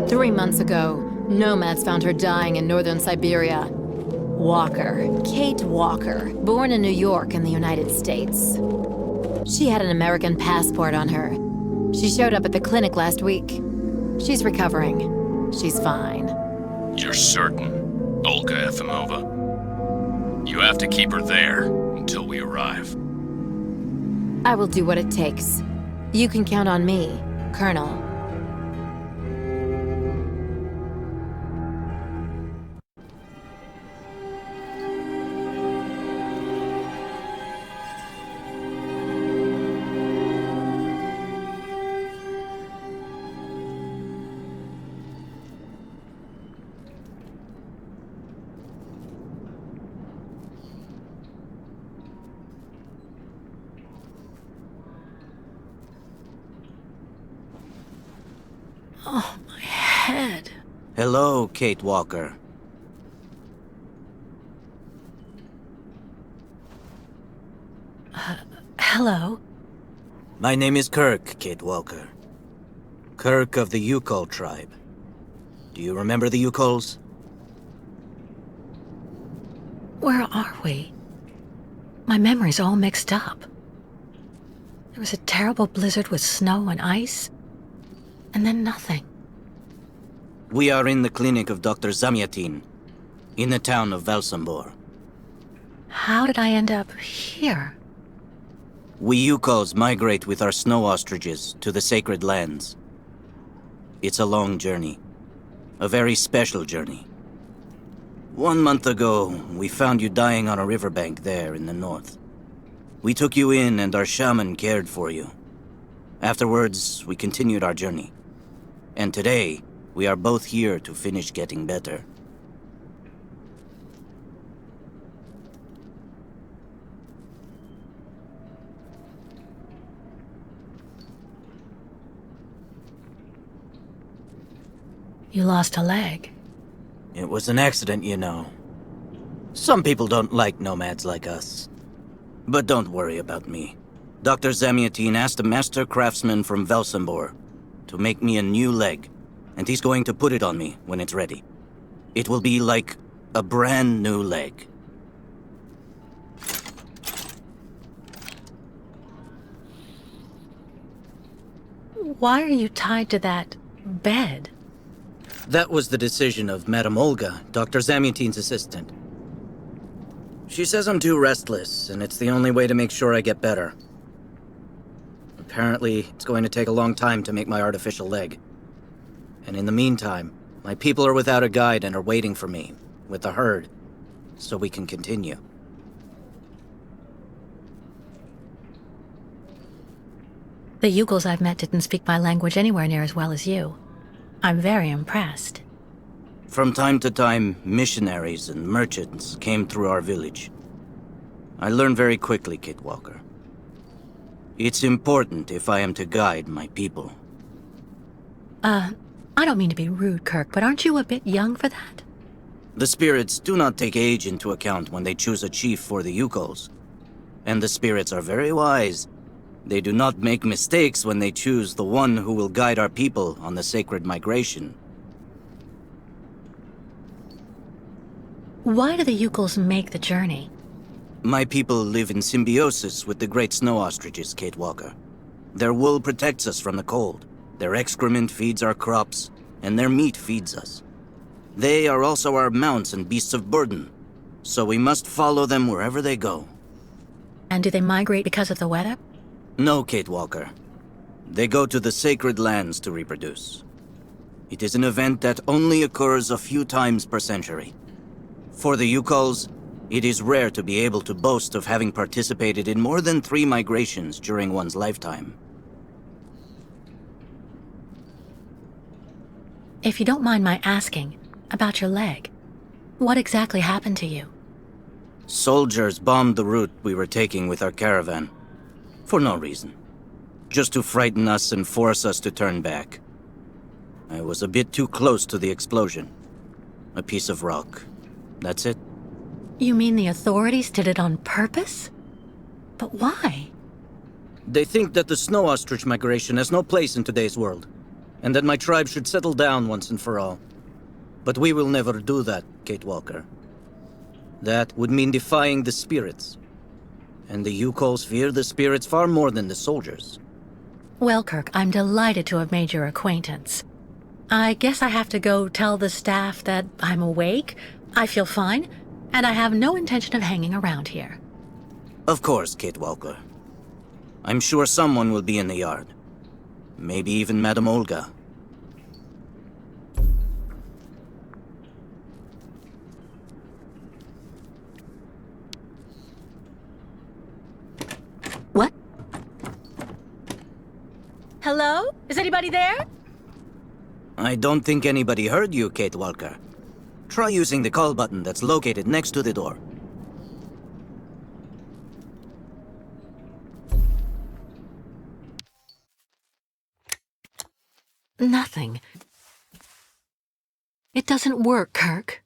3 months ago, nomads found her dying in northern Syberia. Walker, Kate Walker, born in New York in the United States. She had an American passport on her. She showed up at the clinic last week. She's recovering. She's fine. You're certain, Olga Efimova? You have to keep her there until we arrive. I will do what it takes. You can count on me, Colonel. Oh, my head. Hello, Kate Walker. Hello? My name is Kurk, Kate Walker. Kurk of the Youkole tribe. Do you remember the Youkoles? Where are we? My memory's all mixed up. There was a terrible blizzard with snow and ice, and then nothing. We are in the clinic of Dr. Zamyatin, in the town of Valsembor. How did I end up here? We Youkoles migrate with our snow ostriches to the sacred lands. It's a long journey. A very special journey. 1 month ago, we found you dying on a riverbank there in the north. We took you in and our shaman cared for you. Afterwards, we continued our journey. And today, we are both here to finish getting better. You lost a leg. It was an accident, you know. Some people don't like nomads like us. But don't worry about me. Dr. Zamyatin asked a master craftsman from Valsembor to make me a new leg, and he's going to put it on me when it's ready. It will be like a brand new leg. Why are you tied to that bed? That was the decision of Madame Olga, Dr. Zamyatin's assistant. She says I'm too restless, and it's the only way to make sure I get better. Apparently, it's going to take a long time to make my artificial leg. And in the meantime, my people are without a guide and are waiting for me, with the herd, so we can continue. The Youkles I've met didn't speak my language anywhere near as well as you. I'm very impressed. From time to time, missionaries and merchants came through our village. I learned very quickly, Kate Walker. It's important if I am to guide my people. I don't mean to be rude, Kurk, but aren't you a bit young for that? The spirits do not take age into account when they choose a chief for the Youkoles. And the spirits are very wise. They do not make mistakes when they choose the one who will guide our people on the sacred migration. Why do the Youkles make the journey? My people live in symbiosis with the great snow ostriches, Kate Walker. Their wool protects us from the cold. Their excrement feeds our crops, and their meat feeds us. They are also our mounts and beasts of burden, so we must follow them wherever they go. And do they migrate because of the weather? No, Kate Walker. They go to the sacred lands to reproduce. It is an event that only occurs a few times per century. For the Youkoles, it is rare to be able to boast of having participated in more than 3 migrations during one's lifetime. If you don't mind my asking, about your leg, what exactly happened to you? Soldiers bombed the route we were taking with our caravan. For no reason. Just to frighten us and force us to turn back. I was a bit too close to the explosion. A piece of rock. That's it. You mean the authorities did it on purpose? But why? They think that the snow ostrich migration has no place in today's world, and that my tribe should settle down once and for all. But we will never do that, Kate Walker. That would mean defying the spirits. And the Youkoles fear the spirits far more than the soldiers. Well, Kurk, I'm delighted to have made your acquaintance. I guess I have to go tell the staff that I'm awake, I feel fine, and I have no intention of hanging around here. Of course, Kate Walker. I'm sure someone will be in the yard. Maybe even Madame Olga. What? Hello? Is anybody there? I don't think anybody heard you, Kate Walker. Try using the call button that's located next to the door. Nothing. It doesn't work, Kurk.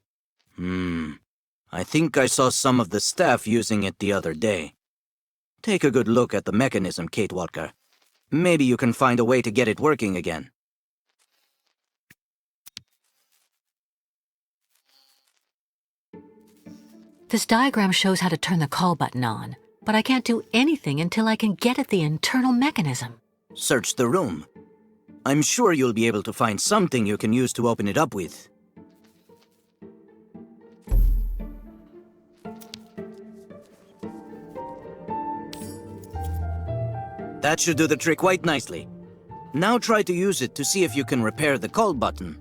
I think I saw some of the staff using it the other day. Take a good look at the mechanism, Kate Walker. Maybe you can find a way to get it working again. This diagram shows how to turn the call button on, but I can't do anything until I can get at the internal mechanism. Search the room. I'm sure you'll be able to find something you can use to open it up with. That should do the trick quite nicely. Now try to use it to see if you can repair the call button.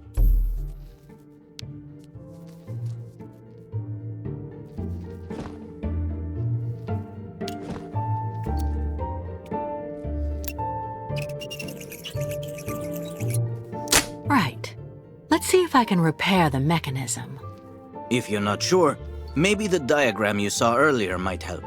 Right. Let's see if I can repair the mechanism. If you're not sure, maybe the diagram you saw earlier might help.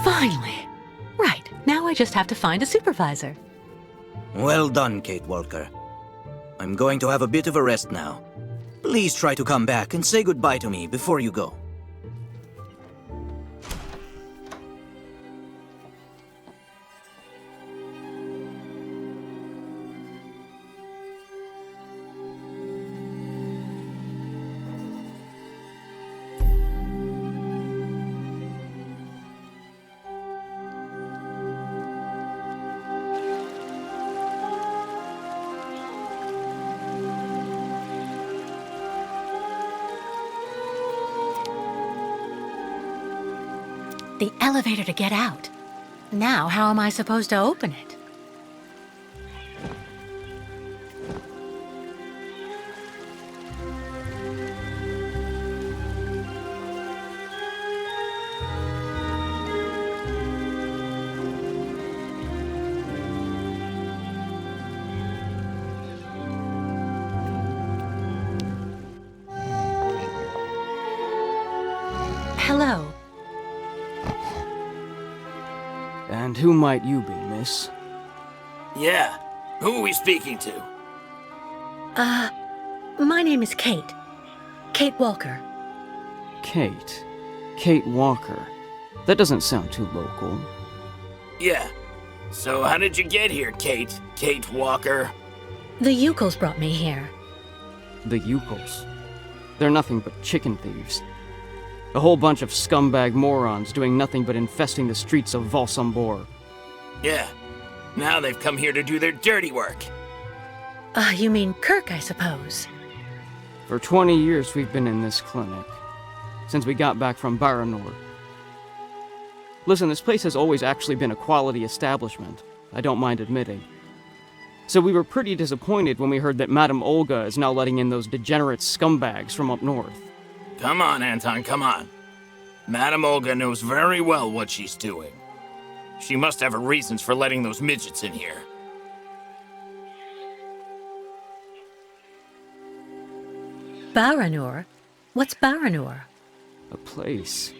Finally! Right, now I just have to find a supervisor. Well done, Kate Walker. I'm going to have a bit of a rest now. Please try to come back and say goodbye to me before you go. the elevator to get out. Now, how am I supposed to open it? Hello. And who might you be, miss? Yeah. Who are we speaking to? My name is Kate. Kate Walker. Kate. Kate Walker. That doesn't sound too local. Yeah. So how did you get here, Kate? Kate Walker? The Youkoles brought me here. The Youkoles. They're nothing but chicken thieves. A whole bunch of scumbag morons doing nothing but infesting the streets of Valsembor. Yeah. Now they've come here to do their dirty work. You mean Kurk, I suppose. For 20 years we've been in this clinic. Since we got back from Baranor. Listen, this place has always actually been a quality establishment. I don't mind admitting. So we were pretty disappointed when we heard that Madame Olga is now letting in those degenerate scumbags from up north. Come on, Anton, come on. Madame Olga knows very well what she's doing. She must have her reasons for letting those midgets in here. Baranor? What's Baranor? A place.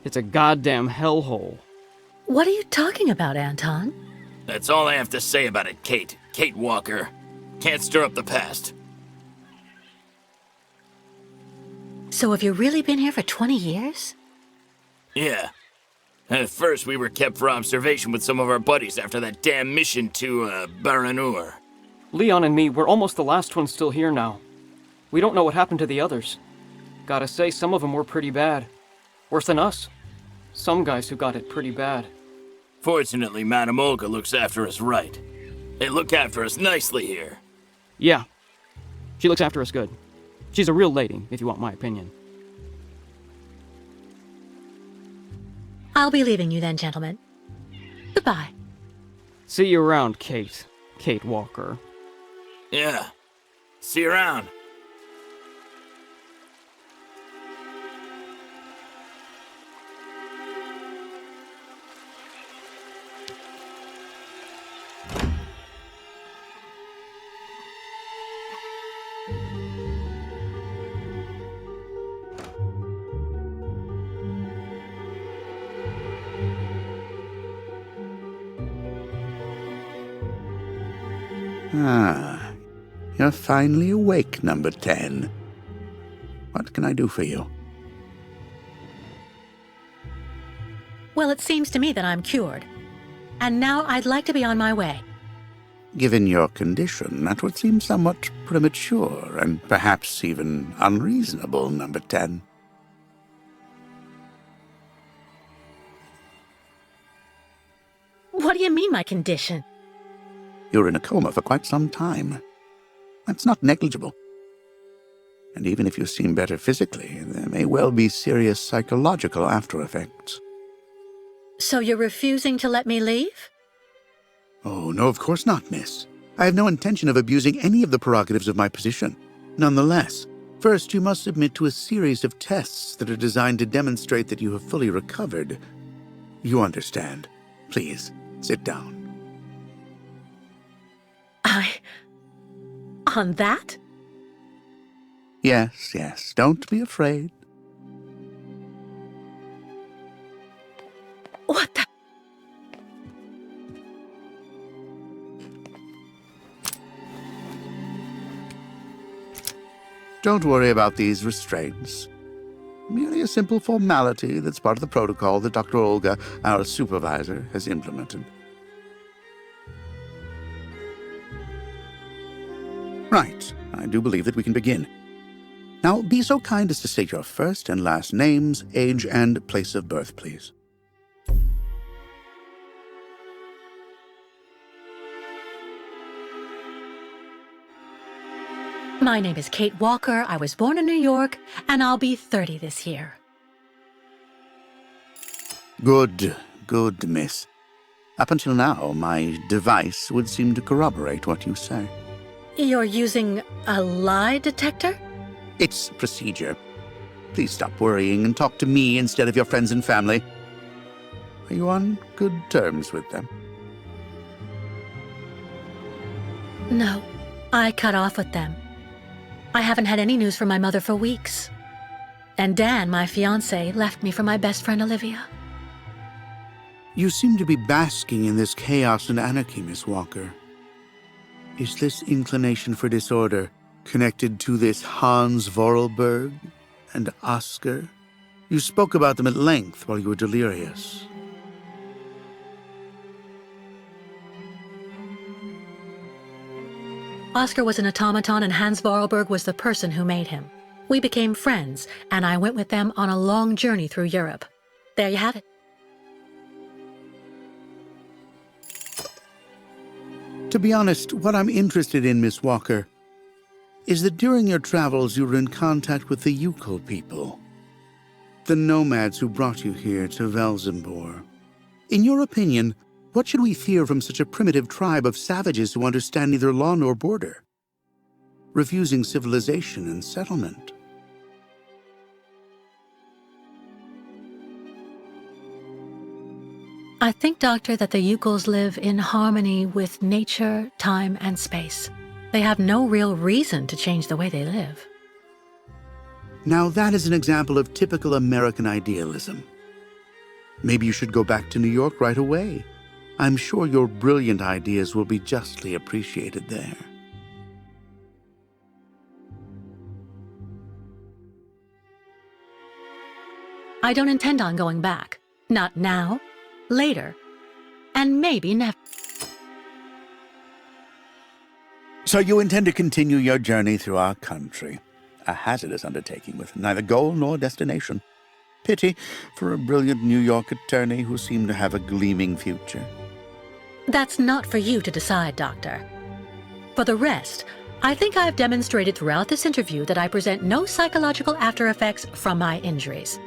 It's a goddamn hellhole. What are you talking about, Anton? That's all I have to say about it, Kate. Kate Walker. Can't stir up the past. So have you really been here for 20 years? Yeah. At first, we were kept for observation with some of our buddies after that damn mission to, Baranur. Leon and me, we're almost the last ones still here now. We don't know what happened to the others. Gotta say, some of them were pretty bad. Worse than us. Some guys who got it pretty bad. Fortunately, Madame Olga looks after us right. They look after us nicely here. Yeah. She looks after us good. She's a real lady, if you want my opinion. I'll be leaving you then, gentlemen. Goodbye. See you around, Kate. Kate Walker. Yeah. See you around. Ah, you're finally awake, number 10. What can I do for you? Well, it seems to me that I'm cured. And now I'd like to be on my way. Given your condition, that would seem somewhat premature and perhaps even unreasonable, number 10. What do you mean, my condition? You're in a coma for quite some time. That's not negligible. And even if you seem better physically, there may well be serious psychological after effects. So you're refusing to let me leave? Oh, no, of course not, miss. I have no intention of abusing any of the prerogatives of my position. Nonetheless, first you must submit to a series of tests that are designed to demonstrate that you have fully recovered. You understand. Please, sit down. On that? Yes, yes, don't be afraid. What the? Don't worry about these restraints. Merely a simple formality that's part of the protocol that Dr. Olga, our supervisor, has implemented. Right. I do believe that we can begin. Now, be so kind as to state your first and last names, age, and place of birth, please. My name is Kate Walker. I was born in New York, and I'll be 30 this year. Good, good, miss. Up until now, my device would seem to corroborate what you say. You're using a lie detector? It's procedure. Please stop worrying and talk to me instead of your friends and family. Are you on good terms with them? No, I cut off with them. I haven't had any news from my mother for weeks. And Dan, my fiancé, left me for my best friend Olivia. You seem to be basking in this chaos and anarchy, Miss Walker. Is this inclination for disorder connected to this Hans Vorarlberg and Oscar? You spoke about them at length while you were delirious. Oscar was an automaton and Hans Vorarlberg was the person who made him. We became friends, and I went with them on a long journey through Europe. There you have it. To be honest, what I'm interested in, Miss Walker, is that during your travels you were in contact with the Youkole people, the nomads who brought you here to Valsembor. In your opinion, what should we fear from such a primitive tribe of savages who understand neither law nor border, refusing civilization and settlement? I think, Doctor, that the Youkoles live in harmony with nature, time, and space. They have no real reason to change the way they live. Now that is an example of typical American idealism. Maybe you should go back to New York right away. I'm sure your brilliant ideas will be justly appreciated there. I don't intend on going back. Not now, later, and maybe never. So you intend to continue your journey through our country. A hazardous undertaking with neither goal nor destination. Pity for a brilliant New York attorney who seemed to have a gleaming future. That's not for you to decide, Doctor. For the rest, I think I've demonstrated throughout this interview that I present no psychological after effects from my injuries.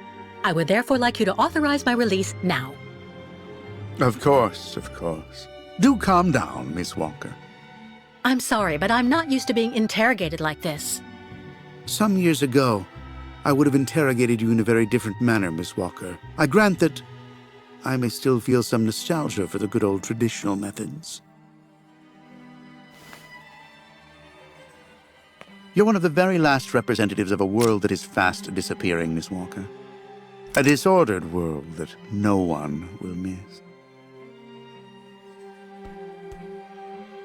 I would therefore like you to authorize my release now. Of course, of course. Do calm down, Miss Walker. I'm sorry, but I'm not used to being interrogated like this. Some years ago, I would have interrogated you in a very different manner, Miss Walker. I grant that I may still feel some nostalgia for the good old traditional methods. You're one of the very last representatives of a world that is fast disappearing, Miss Walker. A disordered world that no one will miss.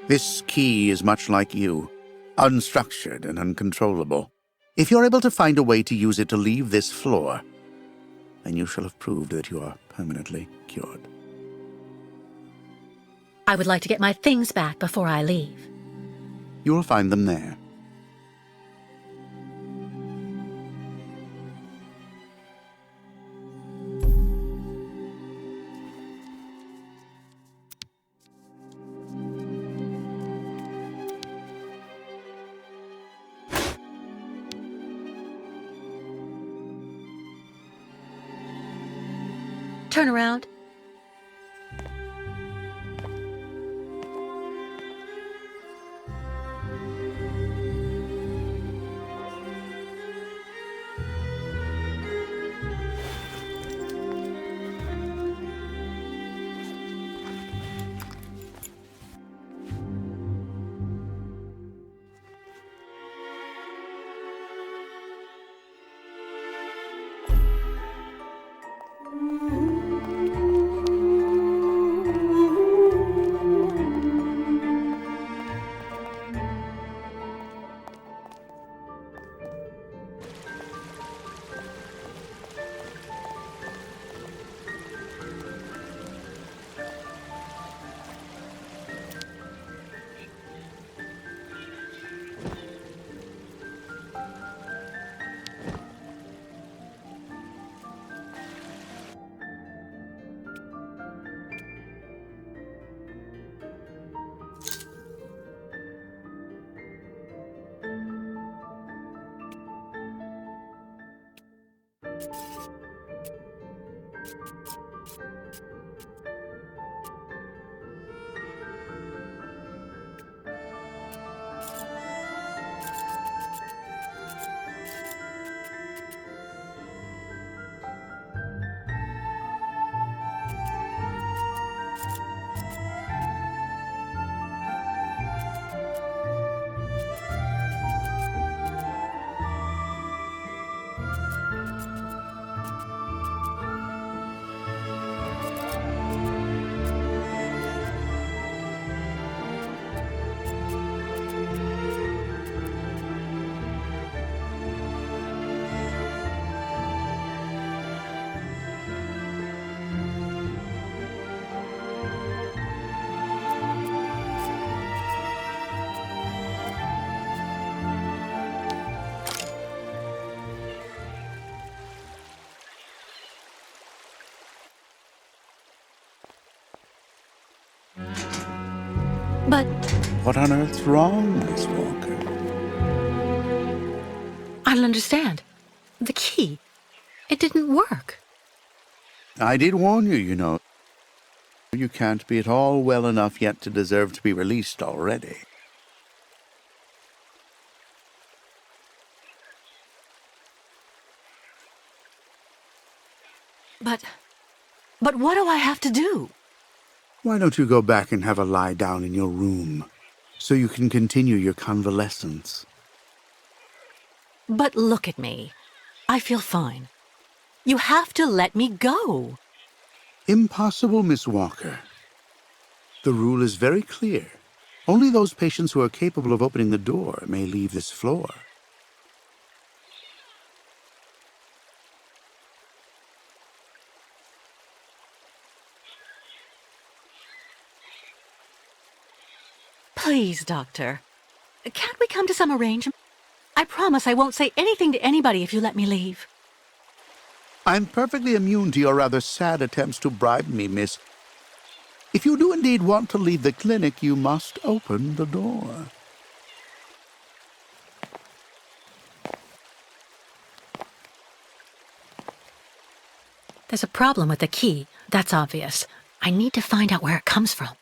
This key is much like you, unstructured and uncontrollable. If you're able to find a way to use it to leave this floor, then you shall have proved that you are permanently cured. I would like to get my things back before I leave. You will find them there. Turn around. But What on earth's wrong, Miss Walker? I don't understand. The key. It didn't work. I did warn you, you know. You can't be at all well enough yet to deserve to be released already. But what do I have to do? Why don't you go back and have a lie down in your room, so you can continue your convalescence? But look at me. I feel fine. You have to let me go. Impossible, Miss Walker. The rule is very clear. Only those patients who are capable of opening the door may leave this floor. Please, Doctor. Can't we come to some arrangement? I promise I won't say anything to anybody if you let me leave. I'm perfectly immune to your rather sad attempts to bribe me, miss. If you do indeed want to leave the clinic, you must open the door. There's a problem with the key, that's obvious. I need to find out where it comes from.